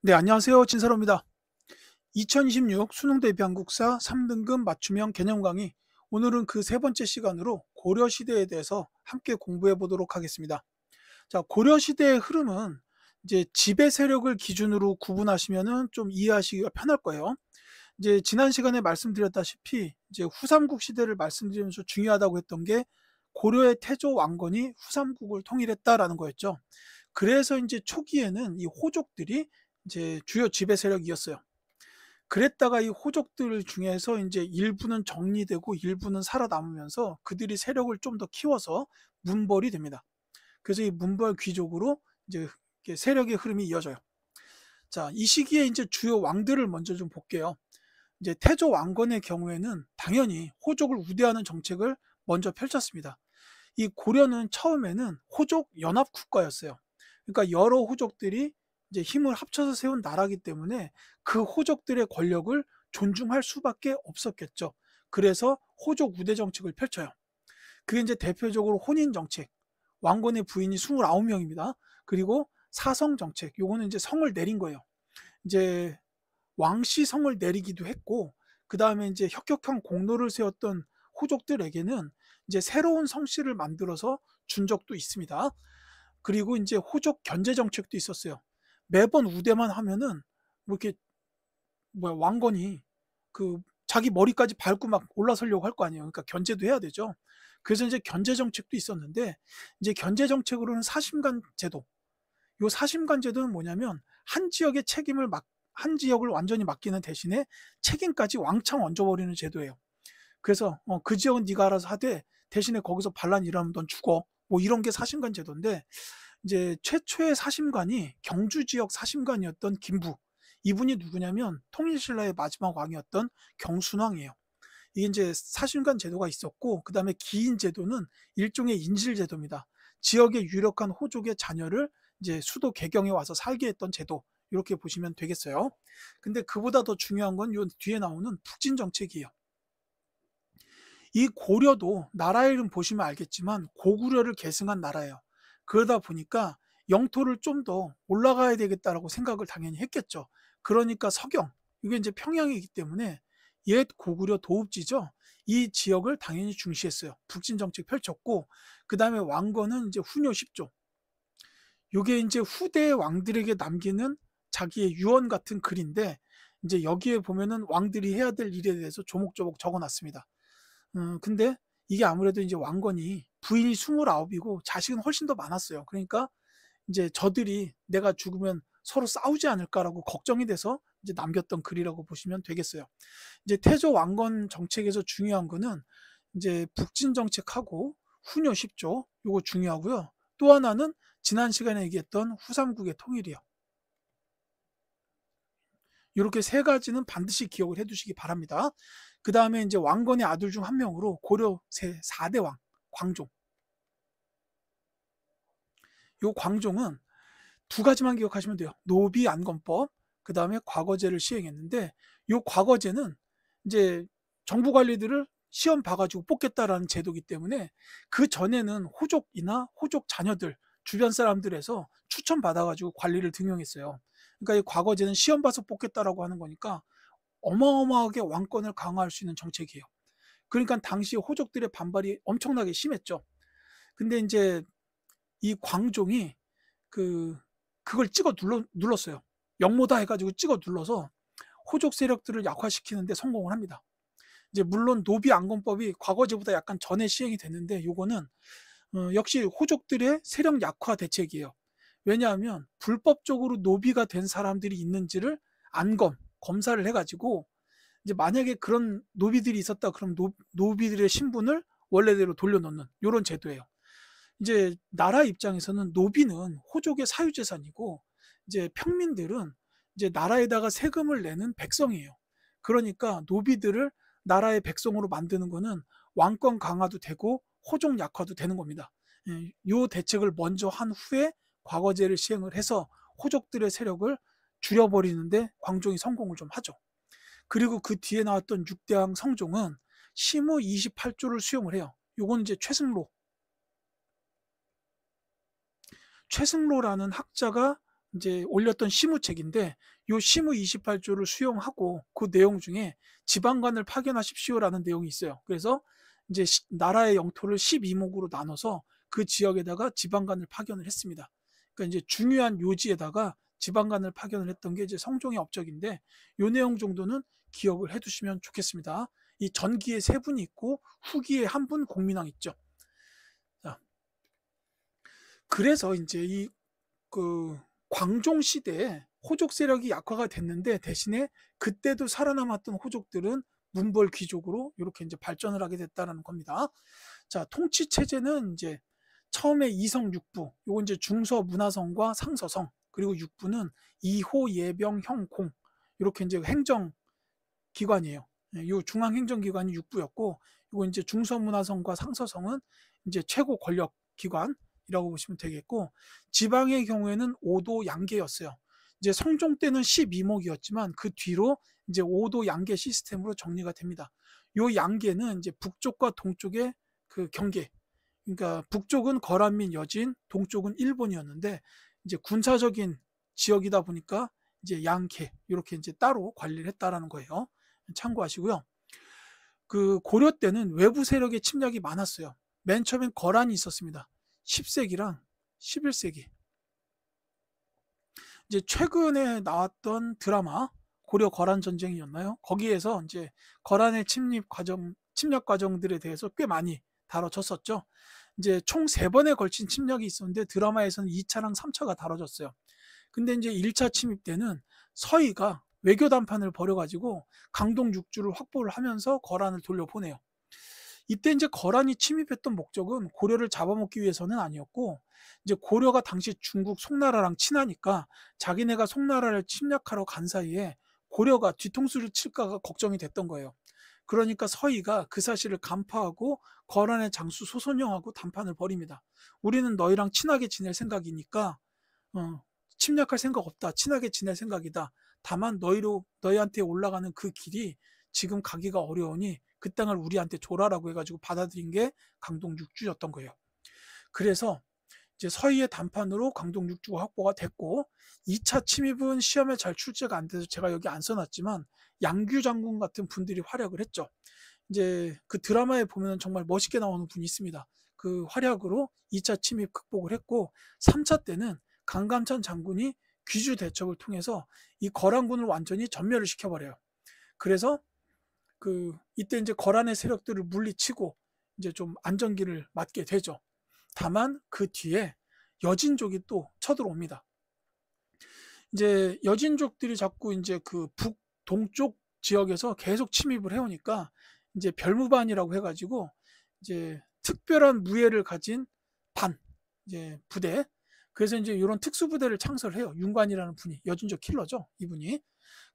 네, 안녕하세요. 진사로입니다. 2026 수능 대비 한국사 3등급 맞춤형 개념 강의. 오늘은 그 세 번째 시간으로 고려시대에 대해서 함께 공부해 보도록 하겠습니다. 자, 고려시대의 흐름은 이제 지배 세력을 기준으로 구분하시면은 좀 이해하시기가 편할 거예요. 이제 지난 시간에 말씀드렸다시피 이제 후삼국 시대를 말씀드리면서 중요하다고 했던 게 고려의 태조 왕건이 후삼국을 통일했다라는 거였죠. 그래서 이제 초기에는 이 호족들이 이제 주요 지배 세력이었어요. 그랬다가 이 호족들 중에서 이제 일부는 정리되고 일부는 살아남으면서 그들이 세력을 좀 더 키워서 문벌이 됩니다. 그래서 이 문벌 귀족으로 이제 이렇게 세력의 흐름이 이어져요. 자, 이 시기에 이제 주요 왕들을 먼저 좀 볼게요. 이제 태조 왕건의 경우에는 당연히 호족을 우대하는 정책을 먼저 펼쳤습니다. 이 고려는 처음에는 호족 연합 국가였어요. 그러니까 여러 호족들이 이제 힘을 합쳐서 세운 나라이기 때문에 그 호족들의 권력을 존중할 수밖에 없었겠죠. 그래서 호족 우대 정책을 펼쳐요. 그게 이제 대표적으로 혼인 정책, 왕건의 부인이 29명입니다. 그리고 사성 정책, 요거는 이제 성을 내린 거예요. 이제 왕씨 성을 내리기도 했고, 그 다음에 이제 혁혁한 공로를 세웠던 호족들에게는 이제 새로운 성씨를 만들어서 준 적도 있습니다. 그리고 이제 호족 견제 정책도 있었어요. 매번 우대만 하면은 뭐 이렇게 왕건이 그 자기 머리까지 밟고 막 올라서려고 할 거 아니에요. 그러니까 견제도 해야 되죠. 그래서 이제 견제 정책도 있었는데 이제 견제 정책으로는 사심관 제도. 요 사심관 제도는 뭐냐면 한 지역의 책임을 한 지역을 완전히 맡기는 대신에 책임까지 왕창 얹어버리는 제도예요. 그래서 그 지역은 네가 알아서 하되 대신에 거기서 반란 일하면 넌 죽어. 뭐 이런 게 사심관 제도인데 이제 최초의 사심관이 경주 지역 사심관이었던 김부. 이분이 누구냐면 통일신라의 마지막 왕이었던 경순왕이에요. 이게 이제 사심관 제도가 있었고 그다음에 기인 제도는 일종의 인질 제도입니다. 지역의 유력한 호족의 자녀를 이제 수도 개경에 와서 살게 했던 제도. 이렇게 보시면 되겠어요. 근데 그보다 더 중요한 건 요 뒤에 나오는 북진 정책이에요. 이 고려도 나라 이름 보시면 알겠지만 고구려를 계승한 나라예요. 그러다 보니까 영토를 좀 더 올라가야 되겠다라고 생각을 당연히 했겠죠. 그러니까 서경, 이게 이제 평양이기 때문에 옛 고구려 도읍지죠. 이 지역을 당연히 중시했어요. 북진 정책 펼쳤고, 그 다음에 왕건은 이제 후녀 10조. 요게 이제 후대 왕들에게 남기는 자기의 유언 같은 글인데, 이제 여기에 보면은 왕들이 해야 될 일에 대해서 조목조목 적어 놨습니다. 근데 이게 아무래도 이제 왕건이 부인이 29이고 자식은 훨씬 더 많았어요. 그러니까 이제 저들이 내가 죽으면 서로 싸우지 않을까라고 걱정이 돼서 이제 남겼던 글이라고 보시면 되겠어요. 이제 태조 왕건 정책에서 중요한 거는 이제 북진 정책하고 후녀 10조 요거 중요하고요. 또 하나는 지난 시간에 얘기했던 후삼국의 통일이요. 이렇게 세 가지는 반드시 기억을 해두시기 바랍니다. 그 다음에 이제 왕건의 아들 중 한 명으로 고려 4대 왕 광종. 요 광종은 두 가지만 기억하시면 돼요. 노비 안건법, 그 다음에 과거제를 시행했는데 요 과거제는 이제 정부 관리들을 시험 봐가지고 뽑겠다라는 제도이기 때문에 그 전에는 호족이나 호족 자녀들 주변 사람들에서 추천 받아가지고 관리를 등용했어요. 그러니까 이 과거제는 시험 봐서 뽑겠다라고 하는 거니까 어마어마하게 왕권을 강화할 수 있는 정책이에요. 그러니까 당시 호족들의 반발이 엄청나게 심했죠. 근데 이제 이 광종이 그 그걸 눌렀어요. 영모다 해가지고 찍어 눌러서 호족 세력들을 약화시키는데 성공을 합니다. 이제 물론 노비 안건법이 과거제보다 약간 전에 시행이 됐는데 요거는 역시 호족들의 세력 약화 대책이에요. 왜냐하면 불법적으로 노비가 된 사람들이 있는지를 검사를 해가지고 이제 만약에 그런 노비들이 있었다 그럼 노비들의 신분을 원래대로 돌려놓는 이런 제도예요. 이제 나라 입장에서는 노비는 호족의 사유재산이고 이제 평민들은 이제 나라에다가 세금을 내는 백성이에요. 그러니까 노비들을 나라의 백성으로 만드는 거는 왕권 강화도 되고 호족 약화도 되는 겁니다. 이 대책을 먼저 한 후에 과거제를 시행을 해서 호족들의 세력을 줄여버리는데 광종이 성공을 좀 하죠. 그리고 그 뒤에 나왔던 6대왕 성종은 심의 28조를 수용을 해요. 요건 이제 최승로라는 학자가 이제 올렸던 시무책인데 요 시무 28조를 수용하고 그 내용 중에 지방관을 파견하십시오라는 내용이 있어요. 그래서 이제 나라의 영토를 12목으로 나눠서 그 지역에다가 지방관을 파견을 했습니다. 그러니까 이제 중요한 요지에다가 지방관을 파견을 했던 게 이제 성종의 업적인데 요 내용 정도는 기억을 해두시면 좋겠습니다. 이 전기에 세 분이 있고 후기에 한 분 공민왕 있죠. 자, 그래서 이제 그 광종 시대에 호족 세력이 약화가 됐는데 대신에 그때도 살아남았던 호족들은 문벌 귀족으로 이렇게 이제 발전을 하게 됐다는 겁니다. 자, 통치 체제는 이제 처음에 이성 육부, 요거 이제 중서 문화성과 상서성, 그리고 육부는 이호 예병 형공 이렇게 이제 행정 기관이에요. 요 중앙 행정 기관이 육부였고, 요거 이제 중서 문화성과 상서성은 이제 최고 권력 기관이라고 보시면 되겠고, 지방의 경우에는 5도 양계였어요. 이제 성종 때는 12목이었지만 그 뒤로 이제 5도 양계 시스템으로 정리가 됩니다. 요 양계는 이제 북쪽과 동쪽의 그 경계, 그러니까 북쪽은 거란민 여진, 동쪽은 일본이었는데 이제 군사적인 지역이다 보니까 이제 양계 이렇게 이제 따로 관리를 했다라는 거예요. 참고하시고요. 그 고려 때는 외부 세력의 침략이 많았어요. 맨 처음엔 거란이 있었습니다. 10세기랑 11세기. 이제 최근에 나왔던 드라마 고려 거란 전쟁이었나요? 거기에서 이제 거란의 침략 과정들에 대해서 꽤 많이 다뤄졌었죠. 이제 총 3번에 걸친 침략이 있었는데 드라마에서는 2차랑 3차가 다뤄졌어요. 근데 이제 1차 침입 때는 서희가 외교 담판을 벌여가지고 강동 6주를 확보를 하면서 거란을 돌려보내요. 이때 이제 거란이 침입했던 목적은 고려를 잡아먹기 위해서는 아니었고, 이제 고려가 당시 중국 송나라랑 친하니까 자기네가 송나라를 침략하러 간 사이에 고려가 뒤통수를 칠까가 걱정이 됐던 거예요. 그러니까 서희가 그 사실을 간파하고 거란의 장수 소선영하고 담판을 벌입니다. 우리는 너희랑 친하게 지낼 생각이니까 침략할 생각 없다. 친하게 지낼 생각이다. 다만 너희한테 올라가는 그 길이 지금 가기가 어려우니 그 땅을 우리한테 줘라라고 해가지고 받아들인 게 강동 6주였던 거예요. 그래서 이제 서희의 담판으로 강동 6주가 확보가 됐고, 2차 침입은 시험에 잘 출제가 안 돼서 제가 여기 안 써놨지만 양규 장군 같은 분들이 활약을 했죠. 이제 그 드라마에 보면 정말 멋있게 나오는 분이 있습니다. 그 활약으로 2차 침입 극복을 했고, 3차 때는 강감찬 장군이 귀주 대첩을 통해서 이 거란군을 완전히 전멸을 시켜버려요. 그래서 이때 이제 거란의 세력들을 물리치고 이제 좀 안정기를 맞게 되죠. 다만 그 뒤에 여진족이 또 쳐들어옵니다. 이제 여진족들이 자꾸 이제 그 북동쪽 지역에서 계속 침입을 해오니까 이제 별무반이라고 해가지고 이제 특별한 무예를 가진 이제 부대, 그래서 이제 이런 특수부대를 창설해요. 윤관이라는 분이, 여진족 킬러죠, 이분이.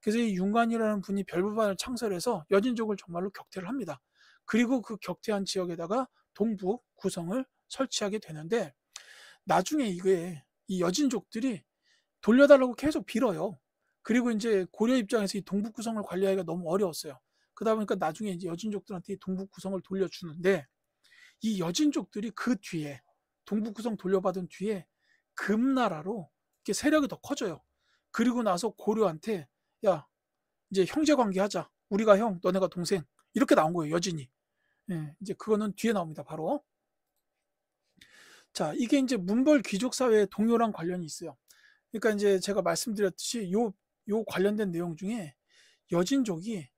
그래서 이 윤관이라는 분이 별무반을 창설해서 여진족을 정말로 격퇴를 합니다. 그리고 그 격퇴한 지역에다가 동북 구성을 설치하게 되는데, 나중에 이 여진족들이 돌려달라고 계속 빌어요. 그리고 이제 고려 입장에서 이 동북 구성을 관리하기가 너무 어려웠어요. 그러다 보니까 나중에 이제 여진족들한테 이 동북 구성을 돌려주는데, 이 여진족들이 그 뒤에 동북 구성 돌려받은 뒤에 금나라로 이렇게 세력이 더 커져요. 그리고 나서 고려한테 야, 이제 형제 관계 하자. 우리가 형, 너네가 동생. 이렇게 나온 거예요, 여진이. 예, 이제 그거는 뒤에 나옵니다, 바로. 자, 이게 이제 문벌 귀족 사회의 동요랑 관련이 있어요. 그러니까 이제 제가 말씀드렸듯이 요 관련된 내용 중에 여진족이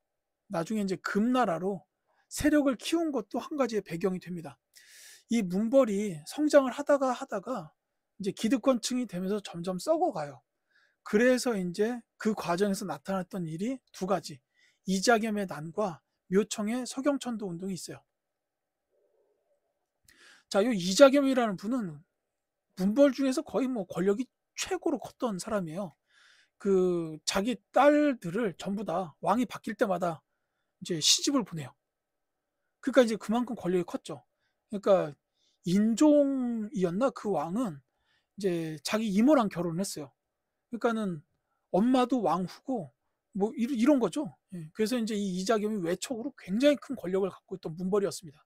나중에 이제 금나라로 세력을 키운 것도 한 가지의 배경이 됩니다. 이 문벌이 성장을 하다가 이제 기득권층이 되면서 점점 썩어가요. 그래서 이제 그 과정에서 나타났던 일이 두 가지. 이자겸의 난과 묘청의 서경천도 운동이 있어요. 자, 이 이자겸이라는 분은 문벌 중에서 거의 뭐 권력이 최고로 컸던 사람이에요. 그 자기 딸들을 전부 다 왕이 바뀔 때마다 이제 시집을 보내요. 그러니까 이제 그만큼 권력이 컸죠. 그러니까 인종이었나 그 왕은 이제 자기 이모랑 결혼을 했어요. 그러니까는 엄마도 왕후고 뭐 이런 거죠. 예. 그래서 이제 이 이자겸이 외척으로 굉장히 큰 권력을 갖고 있던 문벌이었습니다.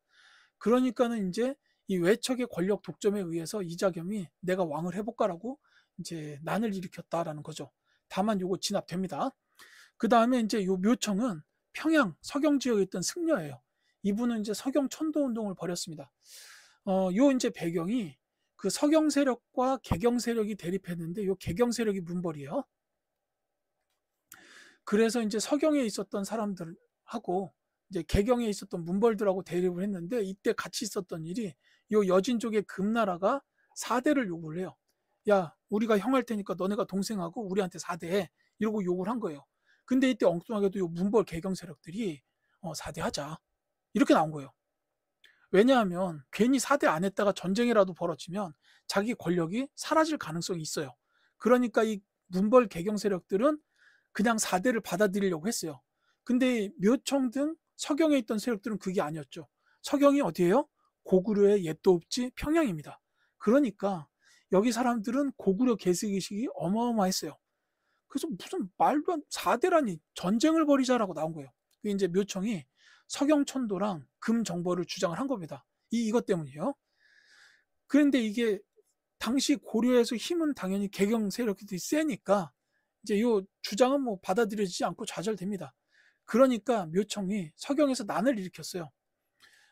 그러니까는 이제 이 외척의 권력 독점에 의해서 이자겸이 내가 왕을 해볼까라고 이제 난을 일으켰다라는 거죠. 다만 요거 진압됩니다. 그 다음에 이제 요 묘청은 평양 서경 지역에 있던 승려예요. 이분은 이제 서경 천도 운동을 벌였습니다. 요 이제 배경이 그 서경 세력과 개경 세력이 대립했는데 요 개경 세력이 문벌이에요. 그래서 이제 서경에 있었던 사람들하고 이제 개경에 있었던 문벌들하고 대립을 했는데 이때 같이 있었던 일이 요 여진 쪽의 금나라가 사대를 요구를 해요. 야, 우리가 형할 테니까 너네가 동생하고 우리한테 사대해. 이러고 요구를 한 거예요. 근데 이때 엉뚱하게도 요 문벌 개경 세력들이 사대하자. 이렇게 나온 거예요. 왜냐하면 괜히 사대 안 했다가 전쟁이라도 벌어지면 자기 권력이 사라질 가능성이 있어요. 그러니까 이 문벌 개경 세력들은 그냥 사대를 받아들이려고 했어요. 근데 묘청 등 서경에 있던 세력들은 그게 아니었죠. 서경이 어디예요? 고구려의 옛도 읍지 평양입니다. 그러니까 여기 사람들은 고구려 개수의식이 어마어마했어요. 그래서 무슨 말도 안 4대라니 전쟁을 벌이자라고 나온 거예요. 그게 이제 묘청이 서경천도랑 금정벌을 주장을 한 겁니다. 이것 때문이에요. 그런데 이게 당시 고려에서 힘은 당연히 개경 세력들이 세니까 이제 요 주장은 뭐 받아들여지지 않고 좌절됩니다. 그러니까 묘청이 서경에서 난을 일으켰어요.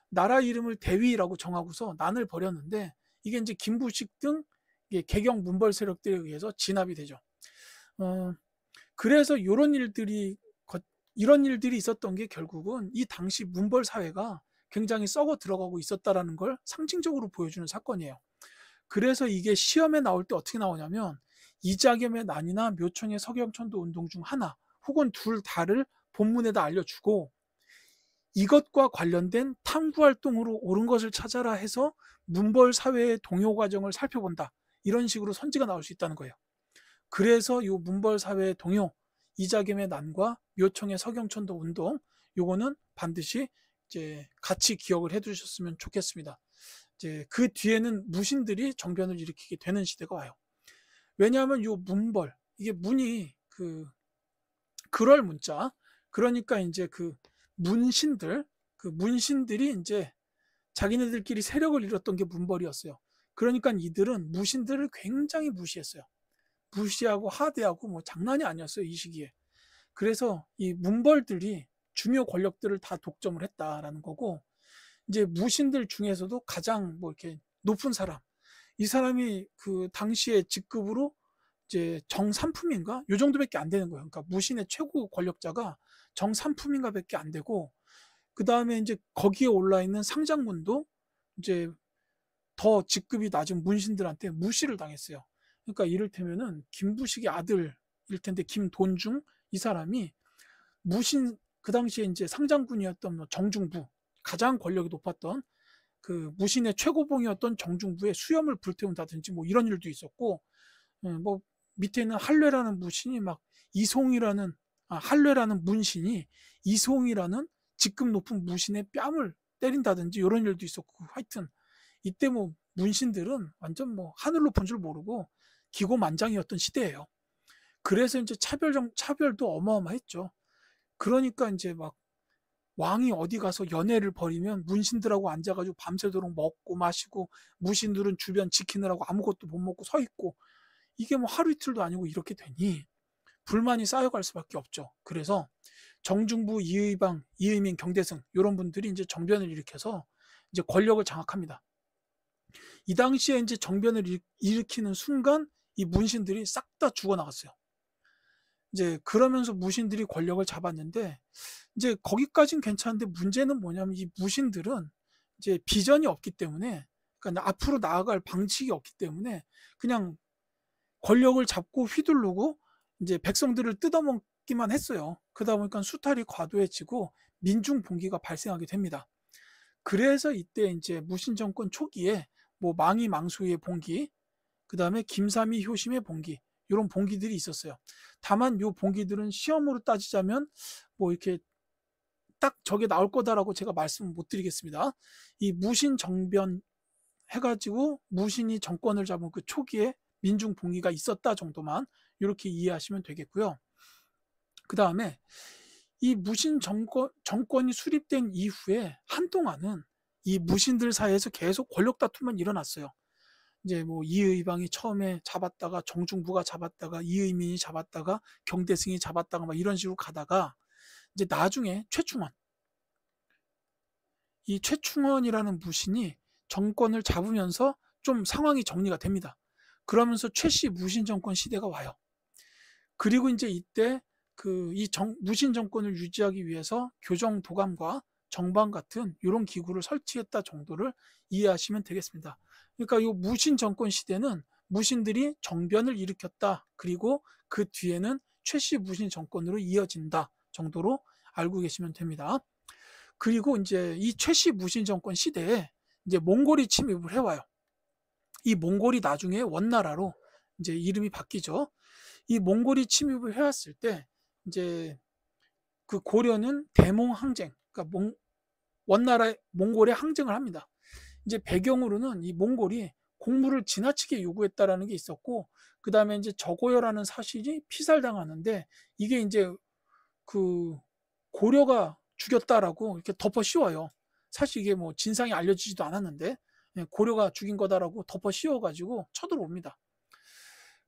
나라 이름을 대위라고 정하고서 난을 벌였는데 이게 이제 김부식 등 개경 문벌 세력들에 의해서 진압이 되죠. 그래서 이런 일들이 있었던 게 결국은 이 당시 문벌 사회가 굉장히 썩어 들어가고 있었다라는 걸 상징적으로 보여주는 사건이에요. 그래서 이게 시험에 나올 때 어떻게 나오냐면 이자겸의 난이나 묘청의 서경천도 운동 중 하나 혹은 둘 다를 본문에다 알려주고 이것과 관련된 탐구 활동으로 옳은 것을 찾아라 해서 문벌 사회의 동요 과정을 살펴본다. 이런 식으로 선지가 나올 수 있다는 거예요. 그래서 이 문벌 사회의 동요, 이자겸의 난과 묘청의 서경천도 운동, 요거는 반드시 이제 같이 기억을 해두셨으면 좋겠습니다. 이제 그 뒤에는 무신들이 정변을 일으키게 되는 시대가 와요. 왜냐하면 요 문벌, 이게 문이 그 그럴 문자, 그러니까 이제 그 문신들이 이제 자기네들끼리 세력을 이뤘던 게 문벌이었어요. 그러니까 이들은 무신들을 굉장히 무시했어요. 무시하고 하대하고 뭐 장난이 아니었어요, 이 시기에. 그래서 이 문벌들이 중요 권력들을 다 독점을 했다라는 거고, 이제 무신들 중에서도 가장 뭐 이렇게 높은 사람, 이 사람이 그 당시에 직급으로 이제 정삼품인가? 요 정도밖에 안 되는 거예요. 그러니까 무신의 최고 권력자가 정삼품인가밖에 안 되고, 그 다음에 이제 거기에 올라 있는 상장군도 이제 더 직급이 낮은 문신들한테 무시를 당했어요. 그러니까 이를테면은 김부식의 아들일 텐데 김돈중 이 사람이 무신 그 당시에 이제 상장군이었던 정중부 가장 권력이 높았던 그 무신의 최고봉이었던 정중부의 수염을 불태운다든지 뭐 이런 일도 있었고, 뭐 밑에는 한뢰라는 무신이 막 이송이라는 한뢰라는 문신이 이송이라는 직급 높은 무신의 뺨을 때린다든지 이런 일도 있었고, 하여튼 이때 뭐 문신들은 완전 뭐 하늘 높은 줄 모르고 기고만장이었던 시대예요. 그래서 이제 차별도 어마어마했죠. 그러니까 이제 막 왕이 어디 가서 연애를 벌이면 문신들하고 앉아가지고 밤새도록 먹고 마시고, 무신들은 주변 지키느라고 아무것도 못 먹고 서 있고, 이게 뭐 하루 이틀도 아니고 이렇게 되니 불만이 쌓여갈 수밖에 없죠. 그래서 정중부, 이의방, 이의민, 경대승 이런 분들이 이제 정변을 일으켜서 이제 권력을 장악합니다. 이 당시에 이제 정변을 일으키는 순간 이 문신들이 싹 다 죽어나갔어요. 이제 그러면서 무신들이 권력을 잡았는데, 이제 거기까진 괜찮은데 문제는 뭐냐면 이 무신들은 이제 비전이 없기 때문에, 그러니까 앞으로 나아갈 방식이 없기 때문에 그냥 권력을 잡고 휘두르고 이제 백성들을 뜯어먹기만 했어요. 그러다 보니까 수탈이 과도해지고 민중 봉기가 발생하게 됩니다. 그래서 이때 이제 무신 정권 초기에 뭐 망이 망수의 봉기, 그 다음에 김삼이 효심의 봉기, 이런 봉기들이 있었어요. 다만 요 봉기들은 시험으로 따지자면 뭐 이렇게 딱 저게 나올 거다라고 제가 말씀을 못 드리겠습니다. 이 무신 정변 해가지고 무신이 정권을 잡은 그 초기에 민중 봉기가 있었다 정도만 이렇게 이해하시면 되겠고요. 그 다음에 이 무신 정권이 수립된 이후에 한동안은 이 무신들 사이에서 계속 권력 다툼만 일어났어요. 이제 뭐 이의방이 처음에 잡았다가 정중부가 잡았다가 이의민이 잡았다가 경대승이 잡았다가 막 이런 식으로 가다가 이제 나중에 최충원, 이 최충원이라는 무신이 정권을 잡으면서 좀 상황이 정리가 됩니다. 그러면서 최씨 무신 정권 시대가 와요. 그리고 이제 이때 무신 정권을 유지하기 위해서 교정 도감과 정방 같은 이런 기구를 설치했다 정도를 이해하시면 되겠습니다. 그러니까 이 무신 정권 시대는 무신들이 정변을 일으켰다. 그리고 그 뒤에는 최씨 무신 정권으로 이어진다 정도로 알고 계시면 됩니다. 그리고 이제 이 최씨 무신 정권 시대에 이제 몽골이 침입을 해와요. 이 몽골이 나중에 원나라로 이제 이름이 바뀌죠. 이 몽골이 침입을 해왔을 때 이제 그 고려는 대몽 항쟁, 그러니까 원나라의 몽골에 항쟁을 합니다. 이제 배경으로는 이 몽골이 공무를 지나치게 요구했다라는 게 있었고, 그 다음에 이제 저고려라는 사실이 피살당하는데 이게 이제 그 고려가 죽였다라고 이렇게 덮어 씌워요. 사실 이게 뭐 진상이 알려지지도 않았는데 고려가 죽인 거다라고 덮어 씌워가지고 쳐들어옵니다.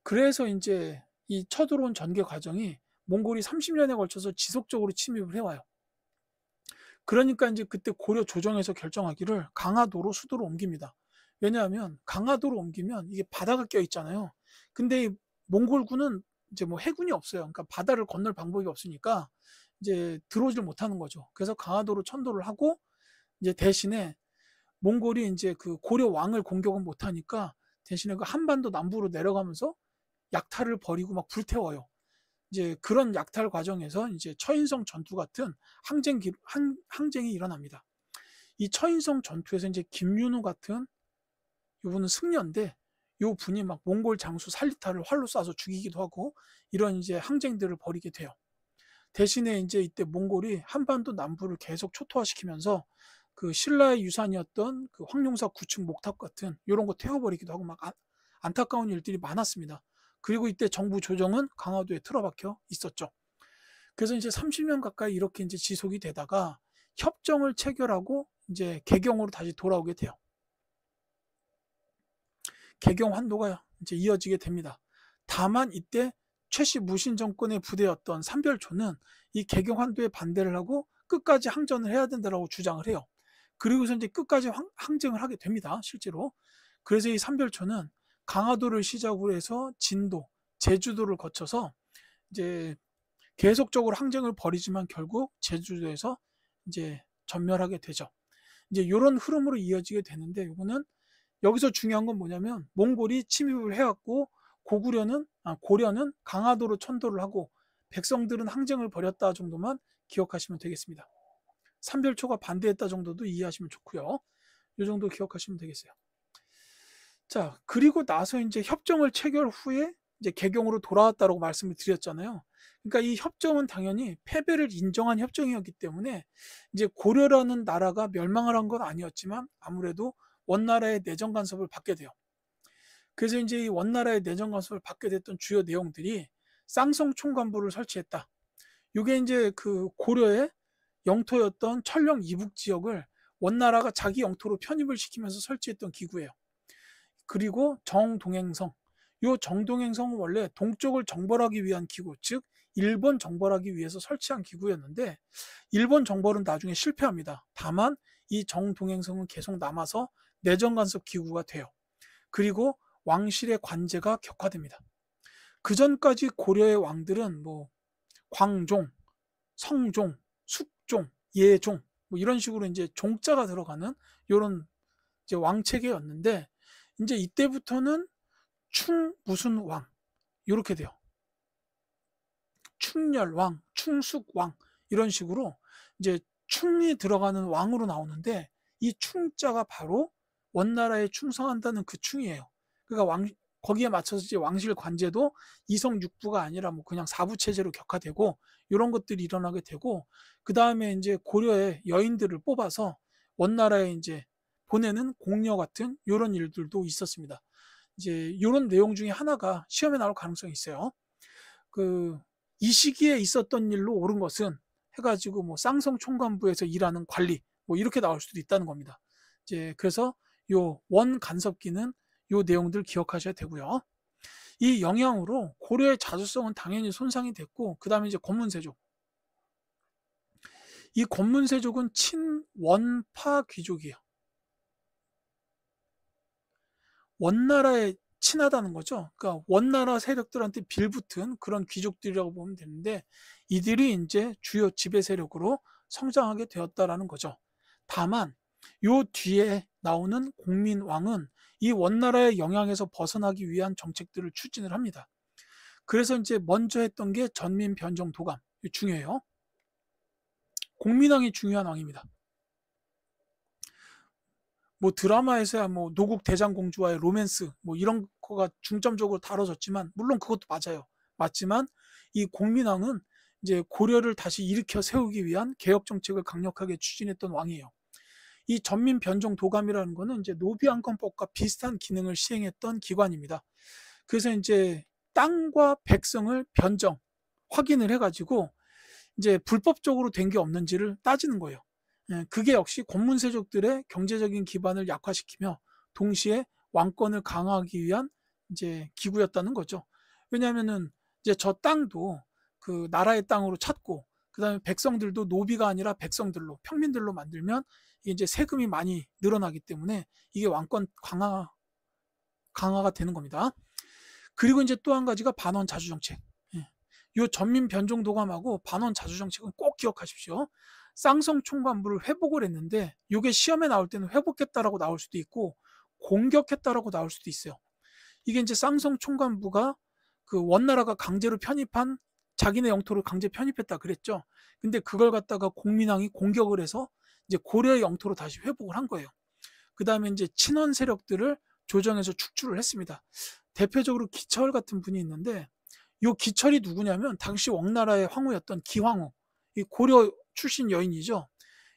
그래서 이제 이 쳐들어온 전개 과정이 몽골이 30년에 걸쳐서 지속적으로 침입을 해와요. 그러니까 이제 그때 고려 조정에서 결정하기를 강화도로 수도로 옮깁니다. 왜냐하면 강화도로 옮기면 이게 바다가 껴 있잖아요. 근데 이 몽골군은 이제 뭐 해군이 없어요. 그러니까 바다를 건널 방법이 없으니까 이제 들어오질 못하는 거죠. 그래서 강화도로 천도를 하고 이제 대신에 몽골이 이제 그 고려 왕을 공격은 못하니까 대신에 그 한반도 남부로 내려가면서 약탈을 벌이고 막 불태워요. 이제 그런 약탈 과정에서 이제 처인성 전투 같은 항쟁이 일어납니다. 이 처인성 전투에서 이제 김윤우 같은 이분은 승려인데 이 분이 막 몽골 장수 살리타를 활로 쏴서 죽이기도 하고 이런 이제 항쟁들을 벌이게 돼요. 대신에 이제 이때 몽골이 한반도 남부를 계속 초토화시키면서 그 신라의 유산이었던 그 황룡사 구층 목탑 같은 이런 거 태워버리기도 하고 막 안타까운 일들이 많았습니다. 그리고 이때 정부 조정은 강화도에 틀어박혀 있었죠. 그래서 이제 30년 가까이 이렇게 이제 지속이 되다가 협정을 체결하고 이제 개경으로 다시 돌아오게 돼요. 개경 환도가 이제 이어지게 됩니다. 다만 이때 최씨 무신 정권의 부대였던 삼별초는 이 개경 환도에 반대를 하고 끝까지 항전을 해야 된다라고 주장을 해요. 그리고서 이제 끝까지 항쟁을 하게 됩니다. 실제로. 그래서 이 삼별초는 강화도를 시작으로 해서 진도, 제주도를 거쳐서 이제 계속적으로 항쟁을 벌이지만 결국 제주도에서 이제 전멸하게 되죠. 이제 이런 흐름으로 이어지게 되는데 이거는 여기서 중요한 건 뭐냐면 몽골이 침입을 해왔고 고려는 강화도로 천도를 하고 백성들은 항쟁을 벌였다 정도만 기억하시면 되겠습니다. 삼별초가 반대했다 정도도 이해하시면 좋고요. 이 정도 기억하시면 되겠어요. 자, 그리고 나서 이제 협정을 체결 후에 이제 개경으로 돌아왔다고 말씀을 드렸잖아요. 그러니까 이 협정은 당연히 패배를 인정한 협정이었기 때문에 이제 고려라는 나라가 멸망을 한 건 아니었지만 아무래도 원나라의 내정 간섭을 받게 돼요. 그래서 이제 이 원나라의 내정 간섭을 받게 됐던 주요 내용들이 쌍성 총관부를 설치했다. 이게 이제 그 고려의 영토였던 철령 이북 지역을 원나라가 자기 영토로 편입을 시키면서 설치했던 기구예요. 그리고 정동행성. 이 정동행성은 원래 동쪽을 정벌하기 위한 기구, 즉 일본 정벌하기 위해서 설치한 기구였는데 일본 정벌은 나중에 실패합니다. 다만 이 정동행성은 계속 남아서 내정 간섭 기구가 돼요. 그리고 왕실의 관제가 격화됩니다. 그 전까지 고려의 왕들은 뭐 광종, 성종, 숙종, 예종 뭐 이런 식으로 이제 종자가 들어가는 이런 이제 왕체계였는데 이제 이때부터는 충 무슨 왕 이렇게 돼요. 충렬왕, 충숙왕 이런 식으로 이제 충이 들어가는 왕으로 나오는데 이 충자가 바로 원나라에 충성한다는 그 충이에요. 그러니까 거기에 맞춰서 이제 왕실 관제도 이성 육부가 아니라 뭐 그냥 사부 체제로 격화되고 이런 것들이 일어나게 되고 그 다음에 이제 고려의 여인들을 뽑아서 원나라에 이제 보내는 공려 같은 이런 일들도 있었습니다. 이제 이런 내용 중에 하나가 시험에 나올 가능성이 있어요. 이 시기에 있었던 일로 옳은 것은 해가지고 뭐 쌍성 총관부에서 일하는 관리 뭐 이렇게 나올 수도 있다는 겁니다. 이제 그래서 요 원 간섭기는 요 내용들 기억하셔야 되고요. 이 영향으로 고려의 자주성은 당연히 손상이 됐고, 그 다음에 이제 권문세족. 이 권문세족은 친원파 귀족이에요. 원나라에 친하다는 거죠. 그러니까 원나라 세력들한테 빌붙은 그런 귀족들이라고 보면 되는데, 이들이 이제 주요 지배 세력으로 성장하게 되었다라는 거죠. 다만 요 뒤에 나오는 공민왕은 이 원나라의 영향에서 벗어나기 위한 정책들을 추진을 합니다. 그래서 이제 먼저 했던 게 전민 변정 도감. 중요해요. 공민왕이 중요한 왕입니다. 뭐 드라마에서야 뭐 노국 대장공주와의 로맨스 뭐 이런 거가 중점적으로 다뤄졌지만, 물론 그것도 맞아요. 맞지만 이 공민왕은 이제 고려를 다시 일으켜 세우기 위한 개혁 정책을 강력하게 추진했던 왕이에요. 이 전민 변종 도감이라는 거는 이제 노비안건법과 비슷한 기능을 시행했던 기관입니다. 그래서 이제 땅과 백성을 변정 확인을 해가지고 이제 불법적으로 된 게 없는지를 따지는 거예요. 그게 역시 권문세족들의 경제적인 기반을 약화시키며 동시에 왕권을 강화하기 위한 이제 기구였다는 거죠. 왜냐하면은 이제 저 땅도 그 나라의 땅으로 찾고, 그다음에 백성들도 노비가 아니라 백성들로, 평민들로 만들면 이게 이제 세금이 많이 늘어나기 때문에 이게 왕권 강화가 되는 겁니다. 그리고 이제 또 한 가지가 반원 자주 정책. 이 전민 변종 도감하고 반원 자주 정책은 꼭 기억하십시오. 쌍성 총관부를 회복을 했는데, 이게 시험에 나올 때는 회복했다라고 나올 수도 있고 공격했다라고 나올 수도 있어요. 이게 이제 쌍성 총관부가 그 원나라가 강제로 편입한 자기네 영토를 강제 편입했다 그랬죠. 근데 그걸 갖다가 공민왕이 공격을 해서 이제 고려의 영토로 다시 회복을 한 거예요. 그 다음에 이제 친원 세력들을 조정해서 축출을 했습니다. 대표적으로 기철 같은 분이 있는데, 이 기철이 누구냐면 당시 원나라의 황후였던 기황후, 이 고려 출신 여인이죠.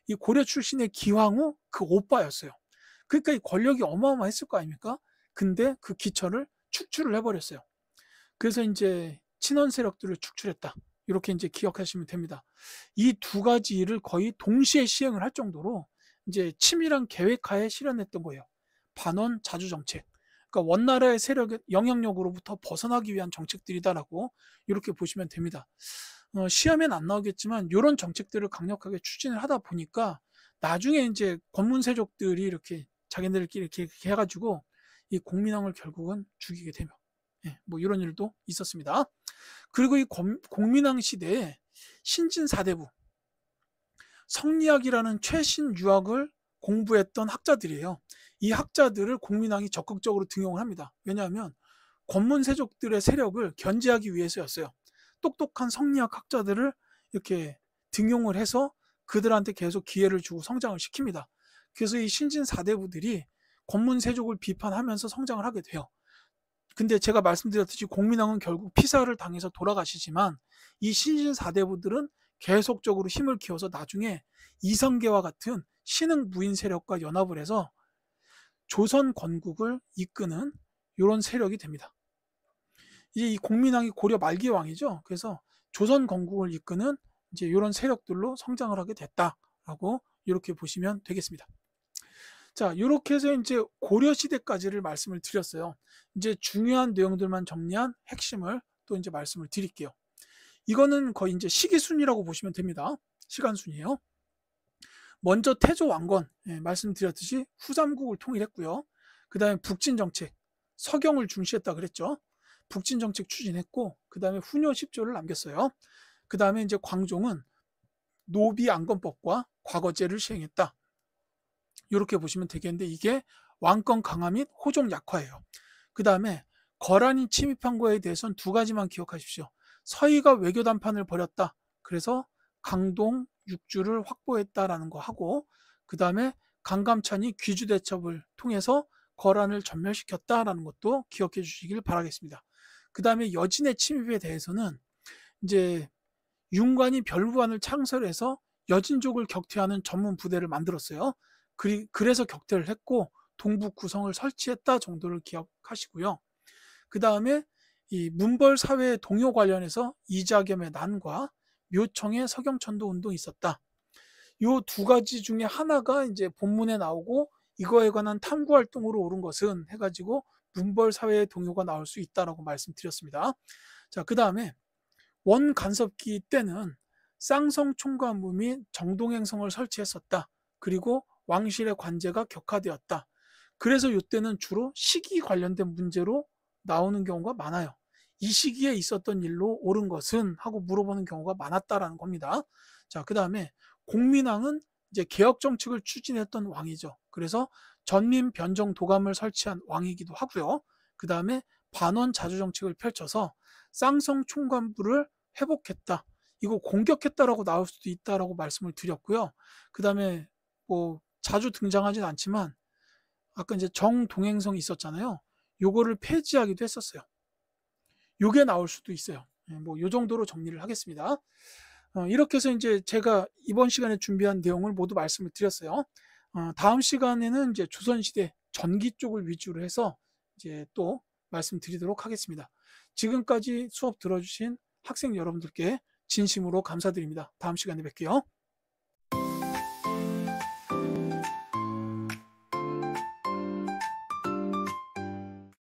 이 고려 출신의 기황후 그 오빠였어요. 그러니까 이 권력이 어마어마했을 거 아닙니까? 근데 그 기철을 축출을 해버렸어요. 그래서 이제 친원 세력들을 축출했다. 이렇게 이제 기억하시면 됩니다. 이 두 가지 일을 거의 동시에 시행을 할 정도로 이제 치밀한 계획하에 실현했던 거예요. 반원 자주 정책. 그러니까 원나라의 세력의 영향력으로부터 벗어나기 위한 정책들이다라고 이렇게 보시면 됩니다. 시험엔 안 나오겠지만 이런 정책들을 강력하게 추진을 하다 보니까 나중에 이제 권문세족들이 이렇게 자기네들끼리 이렇게 해가지고 이 공민왕을 결국은 죽이게 되며, 뭐 이런 일도 있었습니다. 그리고 이 공민왕 시대에 신진 사대부, 성리학이라는 최신 유학을 공부했던 학자들이에요. 이 학자들을 공민왕이 적극적으로 등용을 합니다. 왜냐하면 권문세족들의 세력을 견제하기 위해서였어요. 똑똑한 성리학 학자들을 이렇게 등용을 해서 그들한테 계속 기회를 주고 성장을 시킵니다. 그래서 이 신진 사대부들이 권문세족을 비판하면서 성장을 하게 돼요. 근데 제가 말씀드렸듯이 공민왕은 결국 피살을 당해서 돌아가시지만, 이 신진 사대부들은 계속적으로 힘을 키워서 나중에 이성계와 같은 신흥 무인 세력과 연합을 해서 조선 건국을 이끄는 이런 세력이 됩니다. 이제 이 공민왕이 고려 말기 왕이죠. 그래서 조선 건국을 이끄는 이제 이런 세력들로 성장을 하게 됐다라고 이렇게 보시면 되겠습니다. 자, 이렇게 해서 이제 고려 시대까지를 말씀을 드렸어요. 이제 중요한 내용들만 정리한 핵심을 또 이제 말씀을 드릴게요. 이거는 거의 이제 시기순이라고 보시면 됩니다. 시간순이에요. 먼저 태조 왕건, 말씀드렸듯이 후삼국을 통일했고요. 그 다음에 북진 정책, 서경을 중시했다 그랬죠. 북진 정책 추진했고, 그 다음에 후녀 10조를 남겼어요. 그 다음에 이제 광종은 노비 안건법과 과거제를 시행했다. 이렇게 보시면 되겠는데, 이게 왕권 강화 및 호종 약화예요. 그 다음에 거란이 침입한 거에 대해서는 두 가지만 기억하십시오. 서희가 외교 담판을 벌였다. 그래서 강동 육주를 확보했다라는 거 하고, 그 다음에 강감찬이 귀주 대첩을 통해서 거란을 전멸시켰다라는 것도 기억해 주시길 바라겠습니다. 그 다음에 여진의 침입에 대해서는 이제 윤관이 별부안을 창설해서 여진족을 격퇴하는 전문 부대를 만들었어요. 그래서 격퇴를 했고 동북 구성을 설치했다 정도를 기억하시고요. 그 다음에 이 문벌 사회의 동요 관련해서 이자겸의 난과 묘청의 서경천도 운동이 있었다. 이 두 가지 중에 하나가 이제 본문에 나오고 이거에 관한 탐구 활동으로 옳은 것은 해가지고 문벌 사회의 동요가 나올 수 있다라고 말씀드렸습니다. 자, 그 다음에 원간섭기 때는 쌍성 총관부 및 정동행성을 설치했었다. 그리고 왕실의 관제가 격화되었다. 그래서 이때는 주로 시기 관련된 문제로 나오는 경우가 많아요. 이 시기에 있었던 일로 옳은 것은 하고 물어보는 경우가 많았다라는 겁니다. 자, 그 다음에 공민왕은 이제 개혁 정책을 추진했던 왕이죠. 그래서 전민 변정 도감을 설치한 왕이기도 하고요. 그 다음에 반원 자주 정책을 펼쳐서 쌍성 총관부를 회복했다. 이거 공격했다라고 나올 수도 있다라고 말씀을 드렸고요. 그 다음에 뭐 자주 등장하진 않지만 아까 이제 정동행성이 있었잖아요. 요거를 폐지하기도 했었어요. 요게 나올 수도 있어요. 뭐 요 정도로 정리를 하겠습니다. 이렇게 해서 이제 제가 이번 시간에 준비한 내용을 모두 말씀을 드렸어요. 다음 시간에는 이제 조선시대 전기 쪽을 위주로 해서 이제 또 말씀드리도록 하겠습니다. 지금까지 수업 들어주신 학생 여러분들께 진심으로 감사드립니다. 다음 시간에 뵐게요.